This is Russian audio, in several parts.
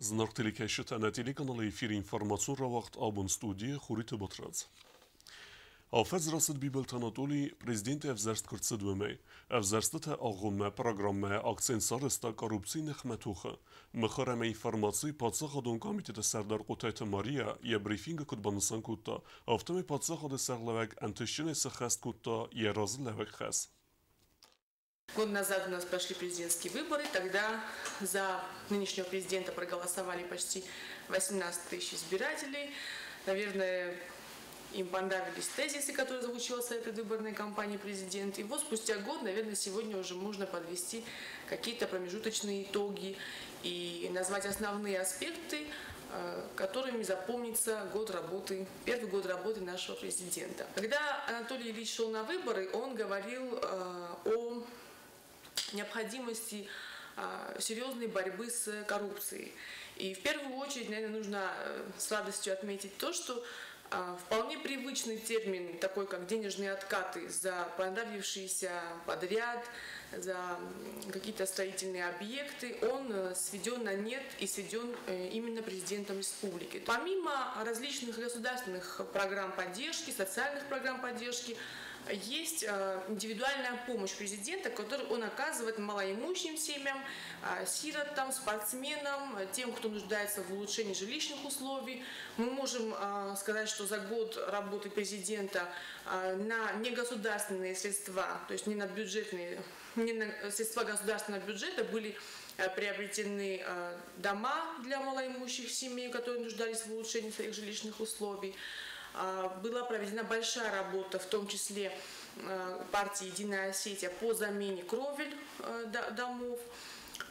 Znarktilik Anatili kanalı efir informasyon ravakt abun studiye Хурите Батрац. Афез расид бибелт Анатолий президент Евзерст кырцыдвымей. Евзерстыта ағуме программе акцент сарыста коррупции нехметуха. Мыхараме информации пацахадон комитета Сардар Кутайта Мария я брифинга кутбанысан кутта. Автоме пацахады сарлавек антыщине сахаст кутта я разлавек хас. Год назад у нас прошли президентские выборы, тогда за нынешнего президента проголосовали почти 18 тысяч избирателей. Наверное, им понравились тезисы, которые звучала в этой выборной кампании президента. И вот спустя год, наверное, сегодня уже можно подвести какие-то промежуточные итоги и назвать основные аспекты, которыми запомнится первый год работы нашего президента. Когда Анатолий Ильич шел на выборы, он говорил о необходимости серьезной борьбы с коррупцией. И в первую очередь, наверное, нужно с радостью отметить то, что вполне привычный термин, такой как денежные откаты за понравившийся подряд, за какие-то строительные объекты, он сведен на нет и сведен именно президентом республики. Помимо различных государственных программ поддержки, социальных программ поддержки, есть индивидуальная помощь президента, которую он оказывает малоимущим семьям, сиротам, спортсменам, тем, кто нуждается в улучшении жилищных условий. Мы можем сказать, что за год работы президента на негосударственные средства, то есть не на бюджетные, не на средства государственного бюджета были приобретены дома для малоимущих семей, которые нуждались в улучшении своих жилищных условий. Была проведена большая работа, в том числе партии «Единая Осетия», по замене кровель домов.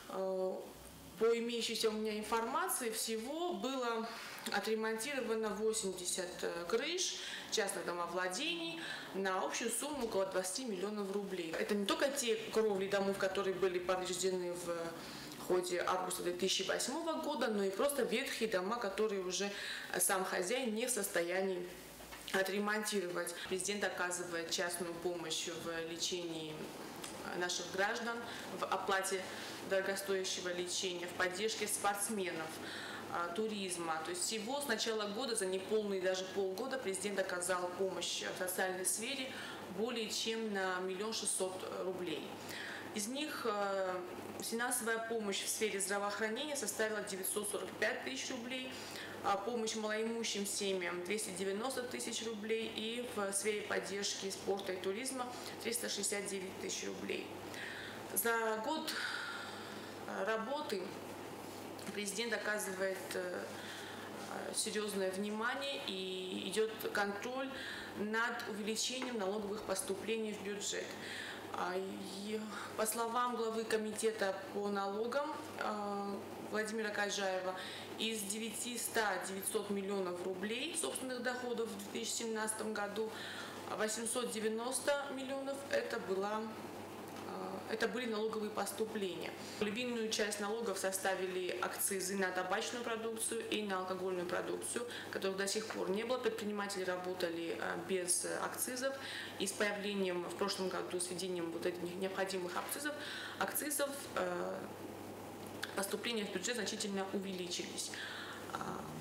По имеющейся у меня информации, всего было отремонтировано 80 крыш частных домовладений на общую сумму около 20 миллионов рублей. Это не только те кровли домов, которые были повреждены в ходе августа 2008 года, но и просто ветхие дома, которые уже сам хозяин не в состоянии отремонтировать. Президент оказывает частную помощь в лечении наших граждан, в оплате дорогостоящего лечения, в поддержке спортсменов, туризма. То есть всего с начала года, за неполные даже полгода, президент оказал помощь в социальной сфере более чем на 1 600 000 рублей. Из них финансовая помощь в сфере здравоохранения составила 945 тысяч рублей, помощь малоимущим семьям 290 тысяч рублей и в сфере поддержки спорта и туризма 369 тысяч рублей. За год работы президент оказывает серьезное внимание и идет контроль над увеличением налоговых поступлений в бюджет. По словам главы комитета по налогам Владимира Каджаева, из 900 миллионов рублей собственных доходов в 2017 году 890 миллионов это были налоговые поступления. Львиную часть налогов составили акцизы на табачную продукцию и на алкогольную продукцию, которых до сих пор не было. Предприниматели работали без акцизов. И с появлением в прошлом году, с введением вот этих необходимых акцизов поступления в бюджет значительно увеличились.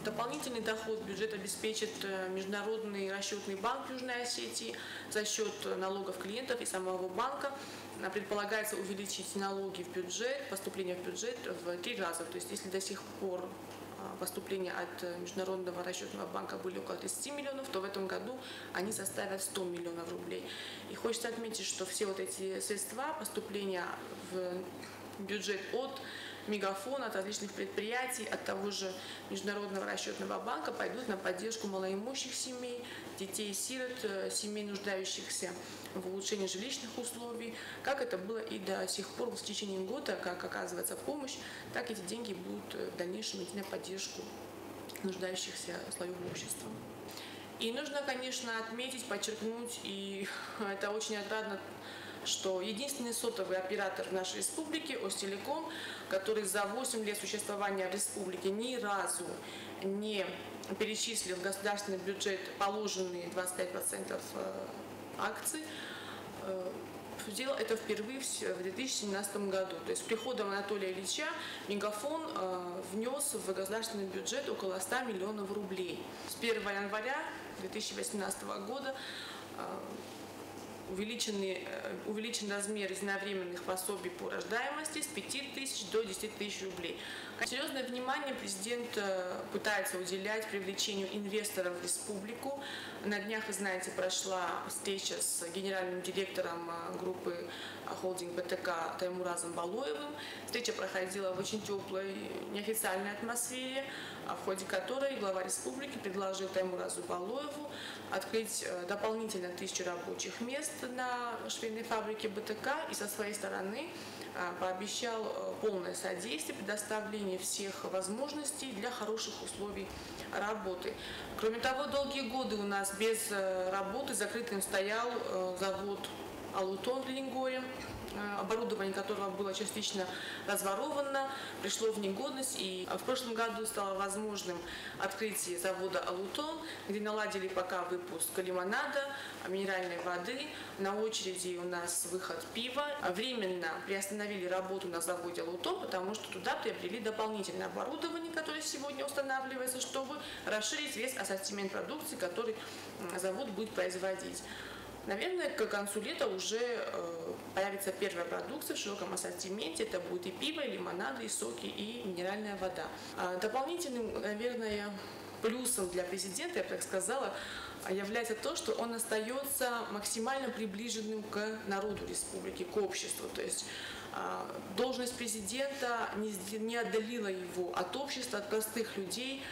Дополнительный доход в бюджет обеспечит Международный расчетный банк Южной Осетии за счет налогов клиентов и самого банка. Предполагается увеличить налоги в бюджет, поступления в бюджет в 3 раза. То есть если до сих пор поступления от Международного расчетного банка были около 30 миллионов, то в этом году они составят 100 миллионов рублей. И хочется отметить, что все вот эти средства, поступления в бюджет от Мегафона, от различных предприятий, от того же Международного расчетного банка пойдут на поддержку малоимущих семей, детей-сирот, семей, нуждающихся в улучшении жилищных условий, как это было и до сих пор в течение года, как оказывается помощь, так эти деньги будут в дальнейшем идти на поддержку нуждающихся слоев общества. И нужно, конечно, отметить, подчеркнуть, и это очень отрадно, что единственный сотовый оператор в нашей республике, Остелеком, который за 8 лет существования в республике ни разу не перечислил в государственный бюджет положенные 25% акций, осуществил это впервые в 2017 году. То есть с приходом Анатолия Ильича Мегафон внес в государственный бюджет около 100 миллионов рублей. С 1 января 2018 года увеличен размер единовременных пособий по рождаемости с 5 тысяч до 10 тысяч рублей. Серьезное внимание президент пытается уделять привлечению инвесторов в республику. На днях, вы знаете, прошла встреча с генеральным директором группы холдинг БТК Таймуразом Балоевым. Встреча проходила в очень теплой, неофициальной атмосфере, в ходе которой глава республики предложил Таймуразу Балоеву открыть дополнительно 1000 рабочих мест на швейной фабрике БТК и со своей стороны пообещал полное содействие, предоставление всех возможностей для хороших условий работы. Кроме того, долгие годы у нас без работы закрытым стоял завод «Алутон» в Ленингоре, оборудование которого было частично разворовано, пришло в негодность, и в прошлом году стало возможным открытие завода «Алутон», где наладили пока выпуск лимонада, минеральной воды. На очереди у нас выход пива. Временно приостановили работу на заводе «Алутон», потому что туда приобрели дополнительное оборудование, которое сегодня устанавливается, чтобы расширить весь ассортимент продукции, который завод будет производить. Наверное, к концу лета уже появится первая продукция в широком ассортименте. Это будет и пиво, и лимонады, и соки, и минеральная вода. Дополнительным, наверное, плюсом для президента, я бы так сказала, является то, что он остается максимально приближенным к народу республики, к обществу. То есть должность президента не отдалила его от общества, от простых людей,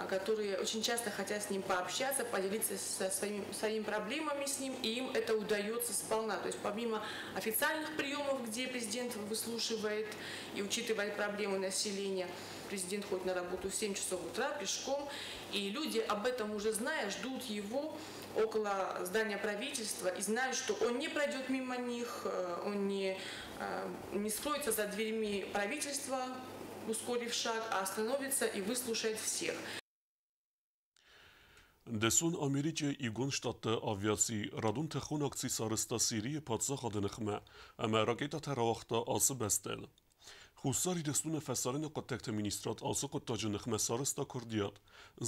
которые очень часто хотят с ним пообщаться, поделиться своими проблемами с ним, и им это удается сполна. То есть помимо официальных приемов, где президент выслушивает и учитывает проблемы населения, президент ходит на работу в 7 часов утра пешком, и люди, об этом уже зная, ждут его около здания правительства и знают, что он не пройдет мимо них, он не скроется за дверьми правительства, ускорив шаг, а остановится и выслушает всех. Դեսուն Ամերիկը իգոն շտատը ավիացի ռադուն թխուն ակցի սարստա Սիրիը պատսախ ադնխմը, ամը ռակետա թարավախտա ասը բեստել. Խուսարի դեսուն է ֆեսարինը կոտեկտը մինիստրատ ասը կոտաջնխմը սարստա կորդիատ,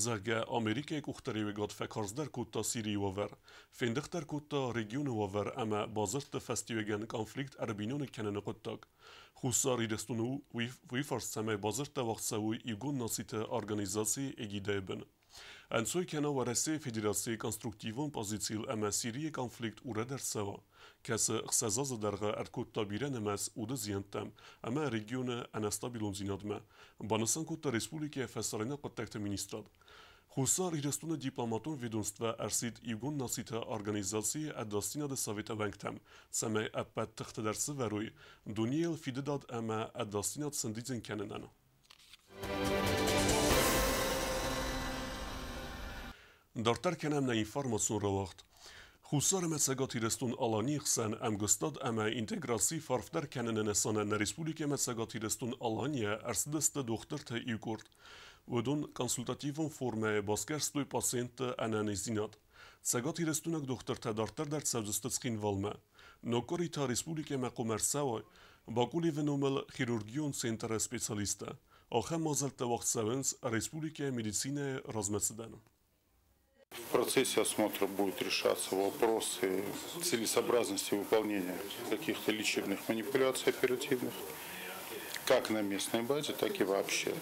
զագը Ամերիկը եկուխտերի վեգատ ֆեքարզդար կուտա Սիրիի վավեր, ֆենդիխտար կուտա ռեգիոնը վավեր ամը բազրտը ֆեստիվեգան կոնֆլիկտ արբինյոնը կենենը կոտակ. Խուսարի դեսուն վիֆարսցամե բազրտը վաղցավույ իգոն նասիտը արգանիզացի էգիդեբն. Անցոյ կենով Ռեսիայի Ֆեդերացիայի կոնստրուկտիվոն պոզիցիլ ամը Սիրիի կոնֆլիկտ ուրեդեր սավա, կեսը խսեզազը դարղը արկոտ տաբիրեն ամաս ուդը զիանտեմ, ամը ռեգիոնը անաստաբիլոն զինադմը, բանասան կուտը Ռեսպուլիկի ֆեսարինը կոտեկտը մինիստրատ. Խուսար իրեստունը դիպլոմատոն վիդունստվա արսիտ իգոն նասիտը արգանիզացիի ադաստինադը սավետը վենքտեմ, սամե ապատ թղթդարսը վերույ, դունիել ֆիդեդատ ամը ադաստինատ սնդիձն կենենան. Դարտար կենեմ նա ինվարմացուն ռավաղտ. Խուսարը մեծագատ իրեստուն ալանի խսեն ամգստատ ամը ինտեգրացի վարվտար կենենեն էսանեն ռեսպուլիկե մեծագատ իրեստուն ալանիը արսդստը դողտր թե իգորդ, ոդուն կոնսուլտատիվոն ֆորմե բասկերստույ պասիենտը անանիզինատ. Ցագատ իրեստունակ դողտր թե դարտար դար ցավզստծքին վալմը. Նոկորի թա ռեսպուլիկե մեկոմերսավոյ, բակուլի վնոմել խիրուրգիոն ցենտրը սպեցիալիստը, ախը մազալ տվաղցավենց ռեսպուլիկե մեդիցինե ռազմեցդան. В процессе осмотра будут решаться вопросы целесообразности выполнения каких-то лечебных манипуляций оперативных, как на местной базе, так и вообще.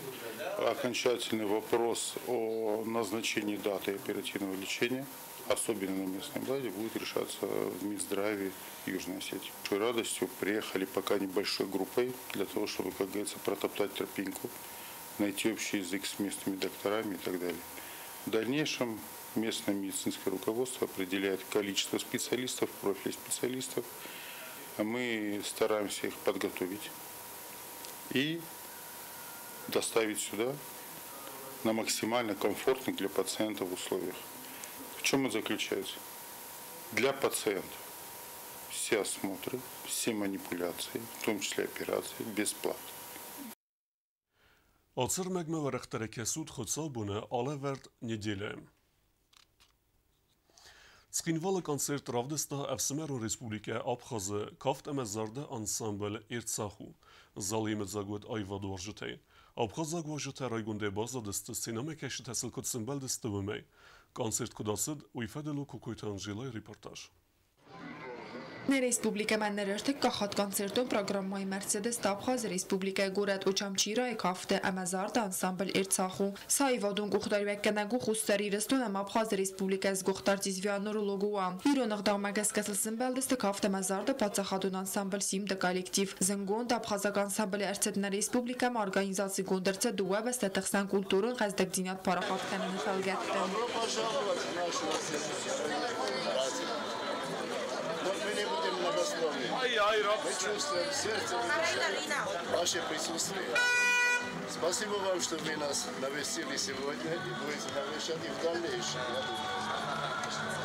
Окончательный вопрос о назначении даты оперативного лечения, особенно на местной базе, будет решаться в Минздраве Южной Осетии. С большой радостью приехали пока небольшой группой для того, чтобы, как говорится, протоптать тропинку, найти общий язык с местными докторами и так далее. В дальнейшем местное медицинское руководство определяет количество специалистов, профиль специалистов. Мы стараемся их подготовить и доставить сюда на максимально комфортных для пациента условиях. В чем это заключается? Для пациентов все осмотры, все манипуляции, в том числе операции, бесплатно. Ացր մեկմը վրախտարը կեսուտ խոցալ բունը ալևերդ նեդիլեմ. Skrinvala konserт ravdesta Evsemeron Respublika Abxazı kaft emezarda ansambl Ertsahu. Zalim zagod Ayvador jtej. Abxaza gwažete rajgunde baza deste sinema keşit esel kod simbel deste vimej. Konserт kodasid u ifedelu kukujta Angelaj reportaj. Respublika mennerörte kahat konserton programmai Mercedes Abxaz Respublika Gorat Uçamçira kafte emezarda ansambl Ertsahu. Sayvadun guxtarvekkanagu xustari am Abxaz Respublika z guxtartizvianorologua. Ironaq dağmagaskasılsın beldeste kafte emezarda patsaxadun ansambl simde kollektiv. Zengond Abxazak ansambl Ertsetna Respublika organizasi gonderce duva ve stetıxsan kulturun qazdek dinat paraxatkanını xalgatdı. Мы не будем многословны. Мы чувствуем в сердце ваше присутствие. Спасибо вам, что вы нас навестили сегодня и будете навещать и в дальнейшем.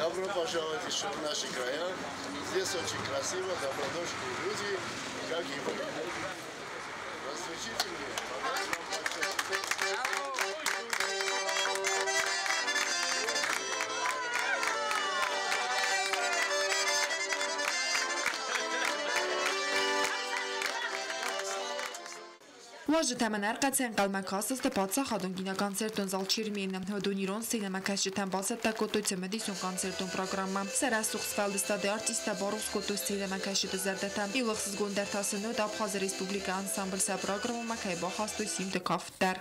Добро пожаловать еще в наши края. Здесь очень красиво, добродушные люди, как и вы. Разрешите мне подать вам Ուաժտամն արկացեն կալմակասստը պատսախադուն գինականցերտուն զալչիրմին հոդունիրոն սինեմակաշջտան բասատակոտույցը մդիսուն կանցերտուն պրոգրամմա սերասուխսվալդը ստադե արտիստա բարուս կոտույց սինեմակաշջտը զարդատան իլղսыз գոնդերտասını da Abxaz Respublika ansambl sa programma kay baxastoy simde kaftar.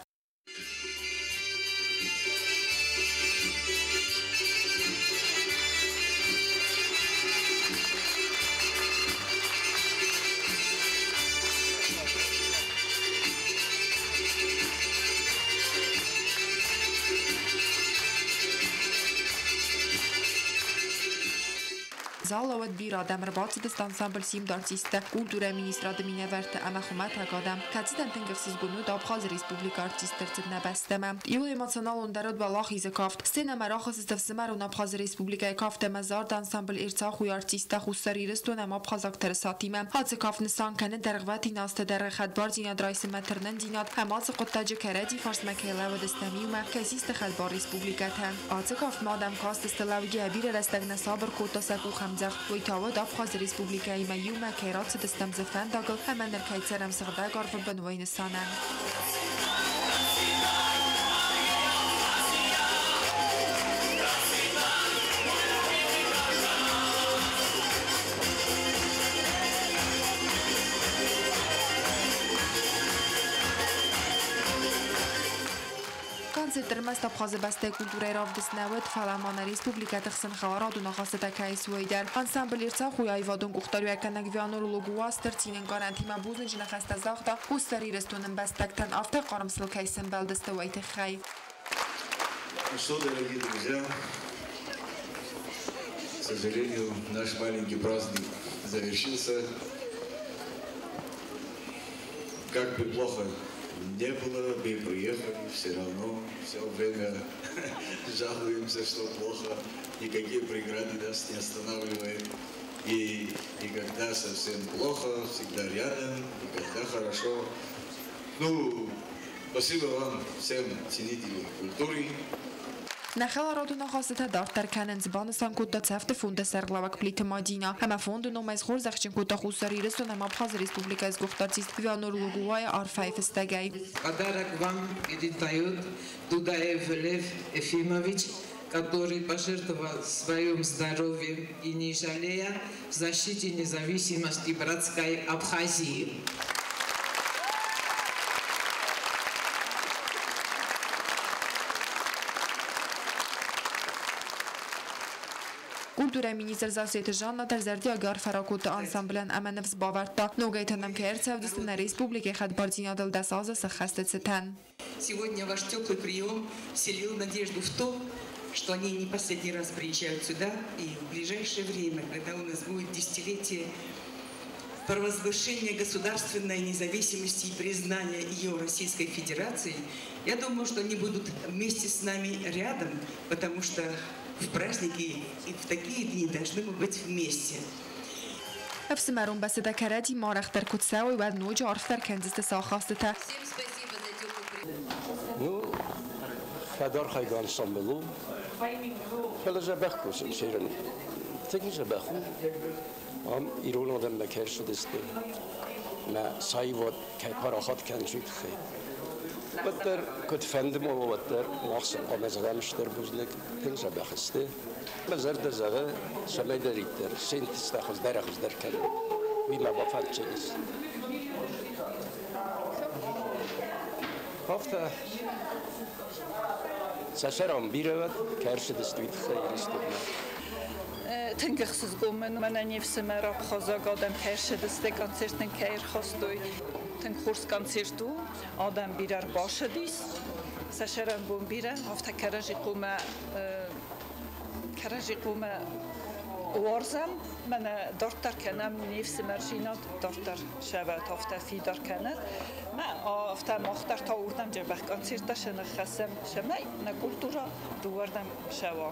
Zalovat bir adam rbatsıdist ansambl simd artiste kultura ministradı mineverte amaxumat agadam. Katsidan tengevsiz gunu da Abxaz Respublika artistlercid nebesteme. İl emosional ondarod balaq ize kaft. Sena meraxas istefsemarun Abxaz Respublika kafte mezard ansambl Ertsahu artiste xussariristun am Abxaz akteresatime. Hatse kafne sankane dergvati naste derghat barzina draise maternen dinat hamatse qottaje keredi fars makela ve destamiuma kasiste xalbar Respublikatan. Atse kaft madam kast stelavgi abir rastagna sabr kotasaku ويتعود أبخاز ريسبوبليكا يوم كيرات ستستم زفان داغل همان الكيتسرم سغدا غرفن بنوين السانان Концертрмаст Абхаз басте культурай равдиснавет фаламана республика тахсан хаварадун ахасата кайсуайдар ансамбл Ertsahu ayvadun guxtaruyakanak vianorologua startinen garantima buznijina xasta zaxta hustari рестунен бастактан авто qaramsıl kaysen beldeste вайте xay. Что, дорогие друзья, к сожалению, наш маленький праздник завершился. Как бы плохо не было, мы приехали, все равно все время жалуемся, что плохо, никакие преграды нас не останавливают. И когда совсем плохо, всегда рядом, и когда хорошо. Ну, спасибо вам, всем ценителям культуры. Нахала радуна хасата дартар канен збаныстан кутта цафте фунда сарлавак плита мадина. Хама фонду номайз хор захчин кутта хусари рестон ам Абхаз Республика из гухтартист Вианорлугуая Арфаев Стагай. Подарок вам передает Дудаев Лев Ефимович, который пожертвовал своим здоровьем и не жалея в защите независимости братской Абхазии. Kultura minister Zasete Жанна Terzerdi agar farakota ansamblen amanef zbavarta. Ногайтанам керцевдистна республике хадбардинадал дасаза сахастецетан. Сегодня ваш теплый прием вселил надежду в то, что они не последний раз приезжают сюда, и в ближайшее время, когда у нас будет десятилетие провозглашения государственной независимости и признания ее Российской Федерацией, я думаю, что они будут вместе с нами рядом, потому что в праздники и в такие дни должны мы быть вместе. Всемарун беседа карати марахтер кутсауи و نوج عرفتر كنزست ساخاستتا. Всем спасибо за теплый прием. Ну, Федор Хайган Самбелу, حالا جبه کشیم شیرن تکی جبه خو ایران آدم مکر شده است ما سعی واد که پراخات کنجوت خیلی بدر کد فندم و بدر مخصوص آموزش مشتر بودنک تن جبه خسته مزرد زغه شمای دریتر سنت استخدام در کنه وی ما بافن چیز هفته سشرام بیرود کرش دستویت خیلی استودم تنگخص گومن من نیفس مرا بخوزاگ آدم کرش دسته کنسرتن کیر خواستوی تنگ خورس کنسرتو آدم بیرار باشه دیست سشرام بوم بیره هفته کرجی قومه وارزم من دارتر کنم نیفس مرجینات دارتر شبت هفته فی دار کنه ما هفته مختار تا وردم جبه کنسرتشن خسم شمای نکولتورا دوردم شوا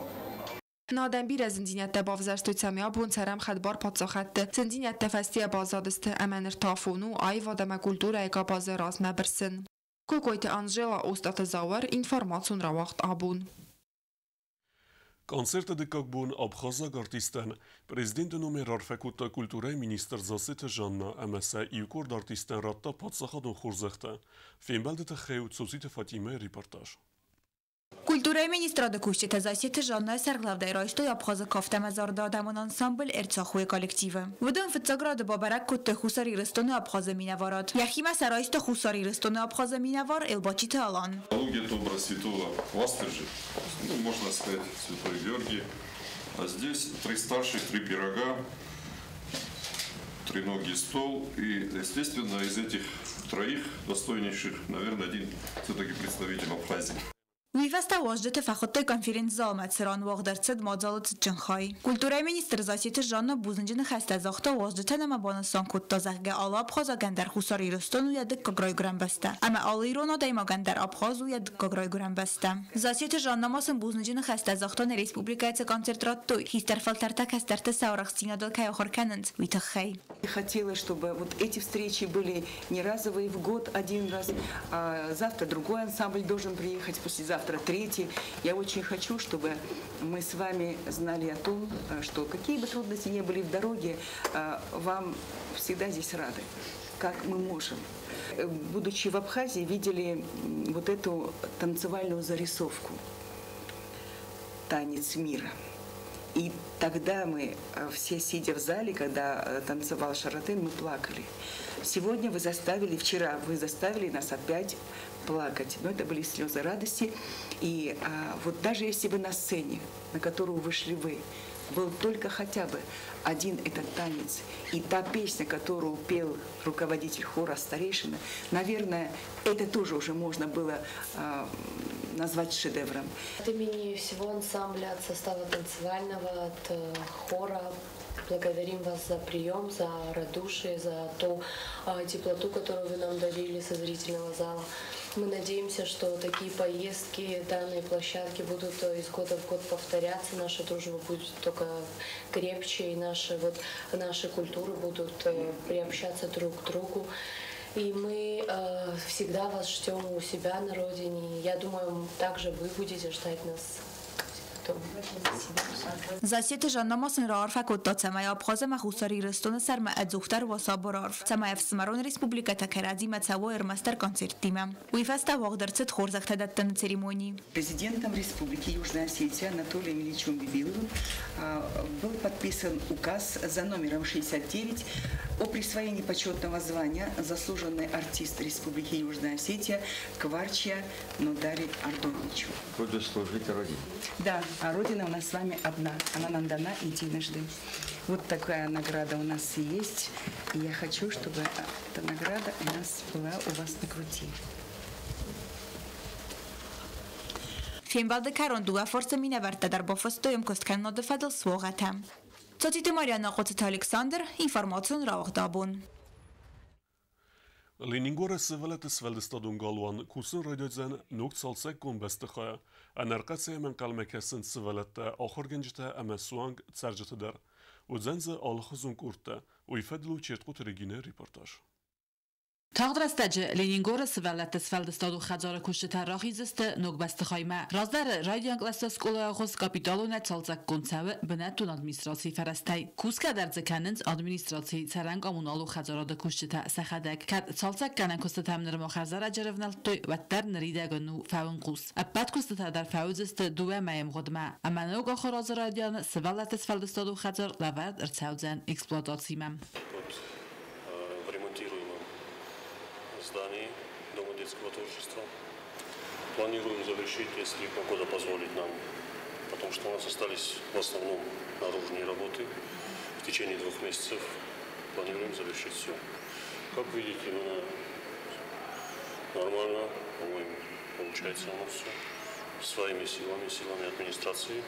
نادم بیر زندینیت بافزرستوی سمیا بون سرم خدبار پادساخت زندینیت فستی بازادست امنر تافونو آی وادم کولتورا اگا باز راز مبرسن کوکویت انجلا اوستات زاور اینفورماسیون را وقت آبون Концерта de Kakbun Abkhazag artisten, prezident numerar fakulta kulturai minister zasete Janna MSA iukur artisten ratta patsakhadon khurzakhta. Фембалдата хеут сосите Фатиме репортаж. Культурայի министрады կուշչետը զասիետը ժաննայ սարգլավդայ ռայստոյ ապխազը կավտամազարդա ադամոն անսամբլ էրցախույ կոլեկտիվը։ Վդն ֆծագրադը բաբարակ կուտը խուսարի ռստոնը ապխազը մինավարատ։ Яхима сарайсто хусари рыстона обхоза минавар элбачита алан. Это образ святого Вастрижа, можно сказать, святой Георгий. А здесь 3 старших, 3 пирога, треногий стол. И, естественно, из этих троих достойнейших, наверное, один все-таки представитель Абхазии. Уйфаста واجدت فخطه کنفرانس زامت سران واقدرت مازالت جنخای. کلتورای مینیستر زاسیت جان بوزنجن خسته زاخته واجدت نما بانستان کد تازگه آلا ابخاز گندر خساری رستون و ید کگرای گرم بسته. اما آلی رونا دایما گندر ابخاز و ید کگرای گرم بسته. زاسیت جان نماسن بوزنجن خسته زاختان республикای концентрат той. Хистер фалтарта кастерта саурахсина дал кай охор канент. Витахай. Хотелось, чтобы вот эти встречи были не разовые в год, один раз. Завтра другой ансамбль должен приехать, послезавтра третий. Я очень хочу, чтобы мы с вами знали о том, что какие бы трудности ни были в дороге, вам всегда здесь рады, как мы можем. Будучи в Абхазии, видели вот эту танцевальную зарисовку «Танец мира». И тогда мы все, сидя в зале, когда танцевал Шаратен, мы плакали. Сегодня вчера вы заставили нас опять плакать. Но это были слезы радости. И вот даже если бы на сцене, на которую вышли вы, был только хотя бы один этот танец и та песня, которую пел руководитель хора старейшина, наверное, это тоже уже можно было назвать шедевром. От имени всего ансамбля, от состава танцевального, от хора благодарим вас за прием, за радушие, за ту теплоту, которую вы нам дарили со зрительного зала. Мы надеемся, что такие поездки, данные площадки будут из года в год повторяться, наша дружба будет только крепче, и наши культуры будут приобщаться друг к другу. И мы всегда вас ждем у себя на родине. Я думаю, также вы будете ждать нас. زاسیت جانماسن رارف کدت سمای ابخاز مخوصاری رستون سر معدوختر و سابرارف سمای فسمرون республика تکرادی متساوی ارمستر концерт тима. Уйфаста واقدرت خورزخت دادن церемонии. Президентом Республики Южная Осетия Анатолием Ильичем Бибиловым был подписан указ за номером 69 о присвоении почетного звания заслуженный артист Республики Южная Осетия Кварчия Нодари Ардоничу. Буду служить Родине. Да, а Родина у нас с вами одна. Она нам дана единожды. Вот такая награда у нас и есть. И я хочу, чтобы эта награда у нас была у вас на груди. Фембалды карондуа форса минаверта дар бофостоем костканноды фадл своғатам. Цотите Марияна Қоцит Александр, информацион рауғдабун. Ленингора севелete Sveldestadun galvan kursun radyozen nokt salsek kon bestekha. Enerqatse men qalmekasin sevelete axorgenjte amasuang tsarjete der. Udzenze alxuzun kurte. Uyfedlu çertqut regine reportaj. Tagdrastajı Leningora Svelette Sveldestadu Khadzara Kushte Tarahiziste Nogbeste Khayma Razdar Radian Glasas Kolagos Kapitalonet Salzak Konsawe Benetun Administracji Farastay Kuska Derdzekanens Administracji Sarang Amunalu Khadzara de Kushte Sakhadek Kad Salzak Kanan Kuste Tamner Mokhazara Jerevnal Toy Watter Nerida Gnu Faunqus Abad Kuste Dar Fauziste Duwe Mayem Godma Amanog Khoraz Radian Svelette Sveldestadu Khadzar Lavad Ertsauzen Exploatacimam Здании Дома детского творчества. Планируем завершить, если погода позволит нам, потому что у нас остались в основном наружные работы. В течение 2 месяцев планируем завершить все. Как видите, нормально, по-моему, получается у нас все. Своими силами администрации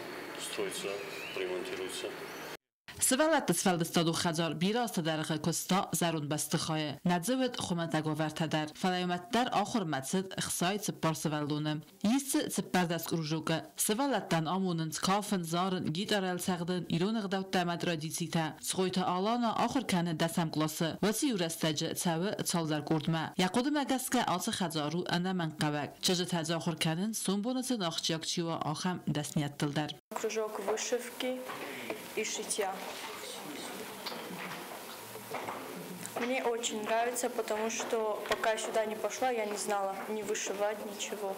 строится, ремонтируется. Svelette Sveldestadu Khadzar Birast Darghe Kosta Zarun Bastkhaye Nadzewet Khomatagovert Dar Falayomettar Akhir Matsed Khsayt Separ Sveldone Yis Separdas Krujuga Svelettan Amunens Kafen Zaren Gitarel Sagden Ironig Dawta Madradicita Schoyta Alana Akhir Kane Dasam Klasse Wasi Urestaje Tsawe Tsalzar Gordma Yaqud Magaska Alse Khadzaru Ana Manqavak Chajet Akhir Kanen Sombonat Nakhchakchiwa Akham Dasniyattildar Кружок вышивки и шитья. Мне очень нравится, потому что пока я сюда не пошла, я не знала ни вышивать, ничего.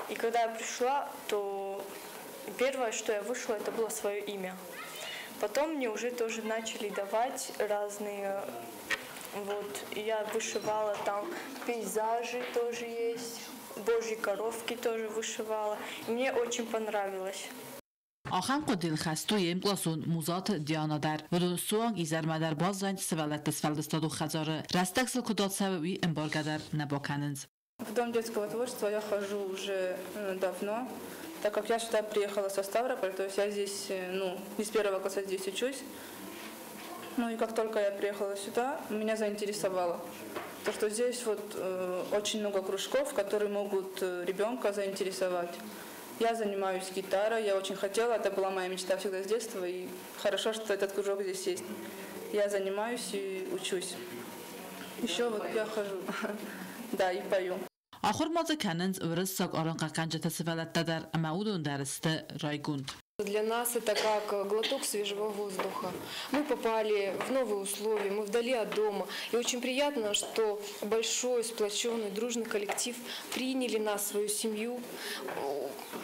И когда я пришла, то первое, что я вышла, это было свое имя. Потом мне уже тоже начали давать разные, и я вышивала там пейзажи тоже есть, божьи коровки тоже вышивала. И мне очень понравилось. آخام قدیل خستوی امپلاسون موزات دیانا در ودون سوانگ ایزر مدر باز زنج سوالت سفلدستادو خزاره رستکسل کدات سببی امبارگدر نباکننز. В Дом детского творчества я хожу уже давно, так как я сюда приехала со Ставрополя, то есть я здесь, не с 1 класса здесь учусь. И как только я приехала сюда, меня заинтересовало. То, что здесь очень много кружков, которые могут ребенка заинтересовать. Я занимаюсь гитарой, я очень хотела, это была моя мечта всегда с детства, и хорошо, что этот кружок здесь есть. Я занимаюсь и учусь. Еще я хожу, да, и пою. آخر ماذا كانت ورسق أرنقا كانت سفلت تدر أما أودون درست رايقوند. Для нас это как глоток свежего воздуха. Мы попали в новые условия, мы вдали от дома. И очень приятно, что большой, сплоченный, дружный коллектив приняли нас, свою семью.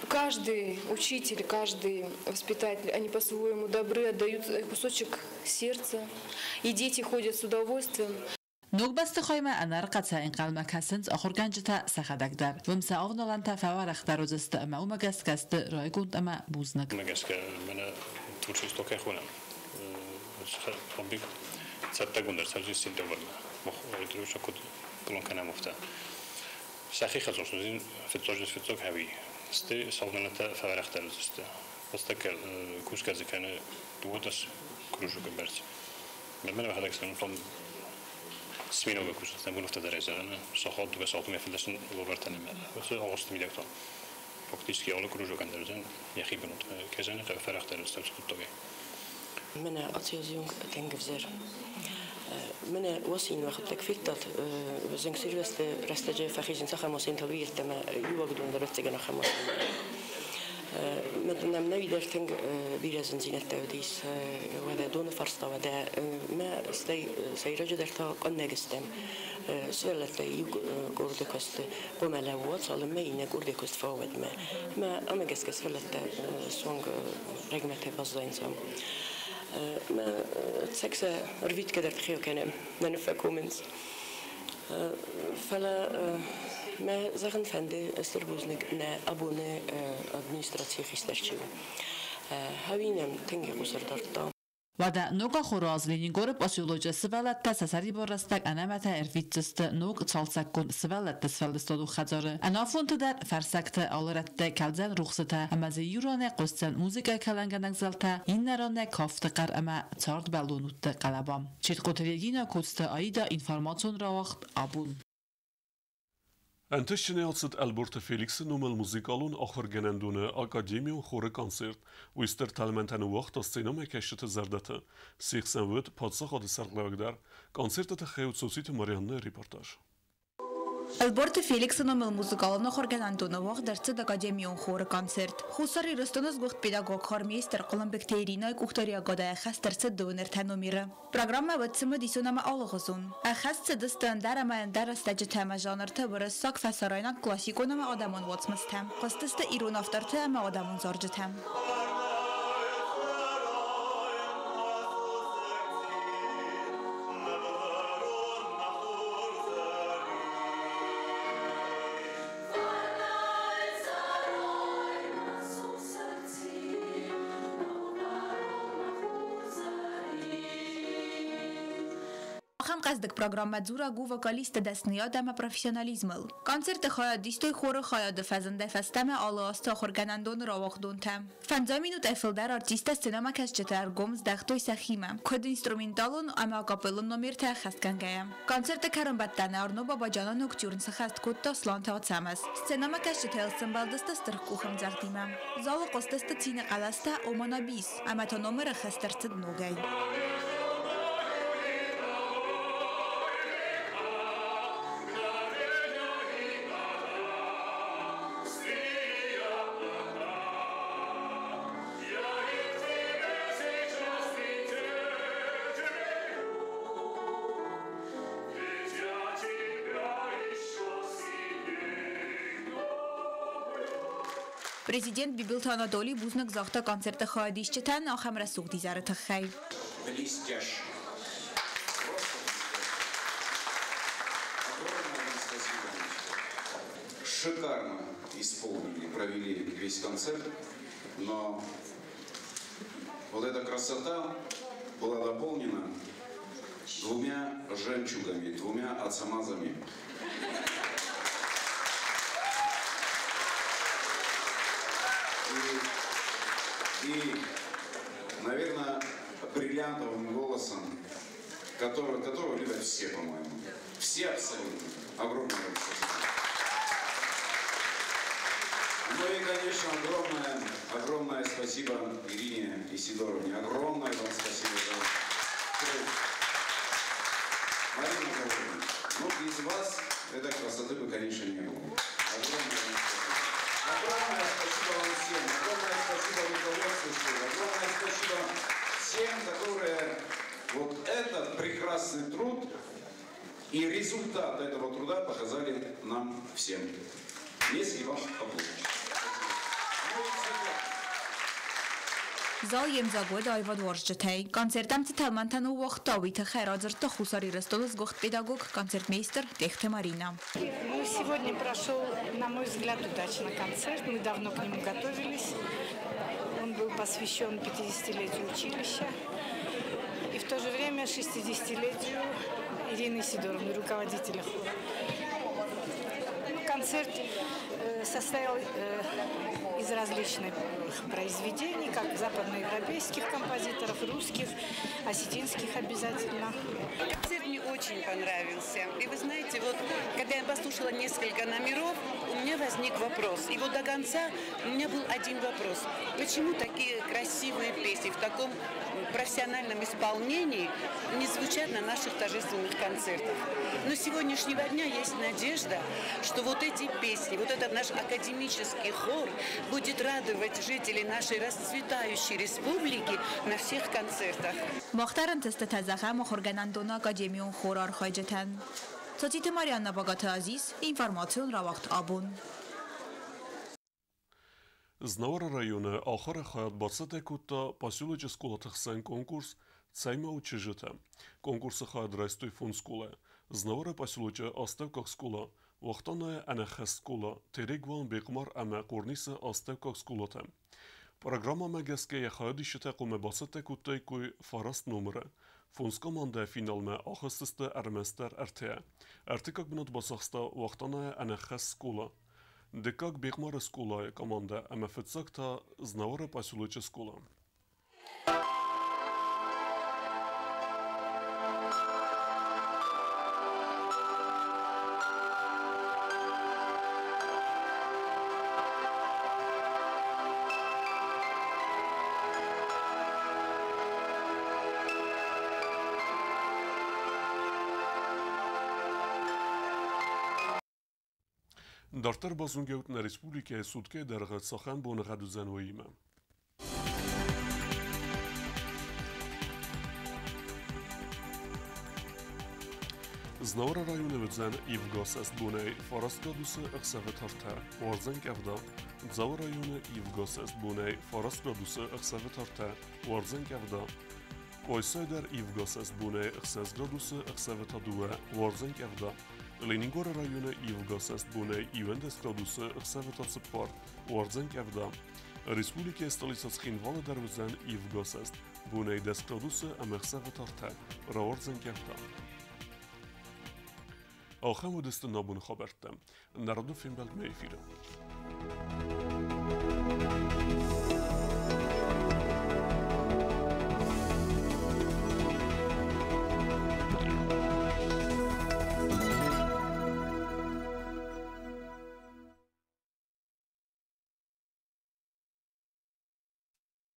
Каждый учитель, каждый воспитатель, они по-своему добры, отдают кусочек сердца. И дети ходят с удовольствием. نوبست خواهیم انار قطع این قلم کسنز آخر گنجتا سخدک در و مساعد نلان تفاور اختر وزست اما او مگست کست رای گوند اما بوزنک مگست که من تورشیستو که خونم خب سرتا گوندر سرجی سینده ورم مخویتروش کد کلون کنم افتا سخی خزر سوزین فتوج هوی ستی سالنا تفاور اختر وزست بس تکل کوش کزی کنه دوتاش کروجو کبرت من به هدک سنم Svinova kursattan bunu efter resan så har du sagt om jag för det övertänna med så avst med det faktiskt jag håller krujo kan det sen jag hibar något kanske inte för att det står så tåg men atjazung تنجفزر من وصين وقتك فيتات زنك سيرست رستجه فخيزن سخر ماسين طبيعي تما يوجدون درتجنا خمس مثلا منوي درتنج بيرزن زينة توديس وهذا دون فرصة وهذا ما سيرجع درتا قلنا جستم سؤالت يقول كست بملاوات صار ما ينا يقول كست فاوض ما أما جس كست فلت سونج رجمة بزاين سام ما سكسة رفيت كده تخيل كان ننفع كومنز فلا ما زغن فندي استربوزنك نا أبونا أدمنستراتية خسترشيو هاوينم تنجي قصر درتا ودا نوگا خوراز لینگور پاسیولوژی سوالت تسری برستگ انامت ارفیتست نوگ تالسک کن سوالت تسفلستادو خزاره انافونت در فرسکت آلرت کلزن رخصته اما زیورانه قصن موزیکا کلنگنگ زلته این نرانه کافت قر اما تارد بلونوت قلبام چیت قطریگینا کست آیدا اینفرماتون را وقت آبون Antishne hat Alberta Felixen numel musikalun acher genendune Akademie chore Konzert, wo ist der Talment eine Wacht das Szenome keshete zerdete. Sich sein wird Patsach hat es erglaubt der Konzerte te Geut Societe Marianne Reportage. Alberto Felixson muzikálna xorganandona vaqt dartsed akademiyon xor koncert. Xusari rostonuz guxt pedagog xormeister Qolambek Teyrina kuxtaria goda xas dartsed doner tanomira. Programma vatsima disonama alğızun. Xas sedistan darama darastajı tema janrta bırsak fasarayna klasikonama adamon vatsmastam. Qastista irun aftarta ama adamon zorjitam. Qazdık programma zura gu vokalista desniya dema profesionalizmil. Konserti xaya distoy xore xaya de fazende festeme alasta xorganandon rawaxdon tam. 50 minut efildar artista sinema kasçeter gomz daxtoy saxima. Kod instrumentalon ama kapelon nomer ta xastgangayam. Konserti karambattan arno babajana nocturn saxast kutta slanta otsamas. Sinema kasçetel simbaldasta strkuxam zaqdimam. Zalo qostasta tine qalasta omanabis ama ta nomer xastartid nogay. Президент Бибилт Анатолий Бузнак захта концерта хаадишчетан ахамра сугдизары таххай. Блестяще. Шикарно исполнили, провели весь концерт, но вот эта красота была дополнена двумя жемчугами, двумя ацамазами. И, наверное, бриллиантовым голосом, которого любят все, по-моему. Все абсолютно. Огромное спасибо. Ну и, конечно, огромное спасибо Ирине Исидоровне. Огромное вам спасибо за труд. Марина Гавриловна, ну без вас этой красоты бы, конечно, не было. Огромное спасибо вам всем, огромное спасибо руководству, огромное спасибо всем, которые вот этот прекрасный труд и результат этого труда показали нам всем. Если вам поможет. Zal yemzagod ayvad warjtay. Konsertam ttalmantan u waqtawi ta khairazirta khusari rastoluz goxt pedagog концертмейстер Техте Марина. Ну, сегодня прошел, на мой взгляд, удачный концерт. Мы давно к нему готовились. Он был посвящен 50-летию училища и в то же время 60-летию Ирины Сидоровны, руководителя хора. Концерт состоял из различных произведений, как западноевропейских композиторов, русских, осетинских обязательно. Концерт мне очень понравился. И вы знаете, вот когда я послушала несколько номеров, у меня возник вопрос. И вот до конца у меня был один вопрос. Почему такие красивые песни в таком профессиональном исполнении не звучат на наших торжественных концертах? Но с сегодняшнего дня есть надежда, что вот эти песни, вот этот наш академический хор будет радовать жителей нашей расцветающей республики на всех концертах. Мохтаран тестатазаха мохорганандона академион хорар хайджатан. Цотите Марианна Богата Азиз, информацион равахт абун. Знавара района ахара хаят барсате кутта поселоче скола тахсан конкурс цайма учежита. Конкурсы хаят райстой фон скола. Знавара поселоче оставках скола. Вахтаная анахас скола. Терегван бекмар ама корниса оставках сколата. Программа магаске хаядишите куме басате куттай куй фараст номера. Фонскоманда финалме ахастысты арместер артея. Артикак бинат басахста вахтаная анахас скола. Декак бекмар скола команда ама фетсакта знавара поселоче скола. Դարտեր բազունգեուտն Ռեսպուբլիկայի սուտկե դերղած սախան բոնղադուզան ոյիմը։ Znora rajone vëdzën i vgosës bunej Forastgraduse ëksevetarta, Orzën Kevda. Dzau rajone i vgosës bunej Forastgraduse ëksevetarta, Orzën Kevda. Ojsajder i vgosës bunej ëksesgraduse ëksevetadue, Orzën Kevda. Leningora rajone i vgosës bunej i vendesgraduse ëksevetatëpar, Orzën Kevda. Respublike stolicac Xinvalı dervëzën i vgosës bunej desgraduse ëksevetarta, Orzën Kevda. آخر مدست نابون خبرتم. نرادو فیلم بلد میفیرم.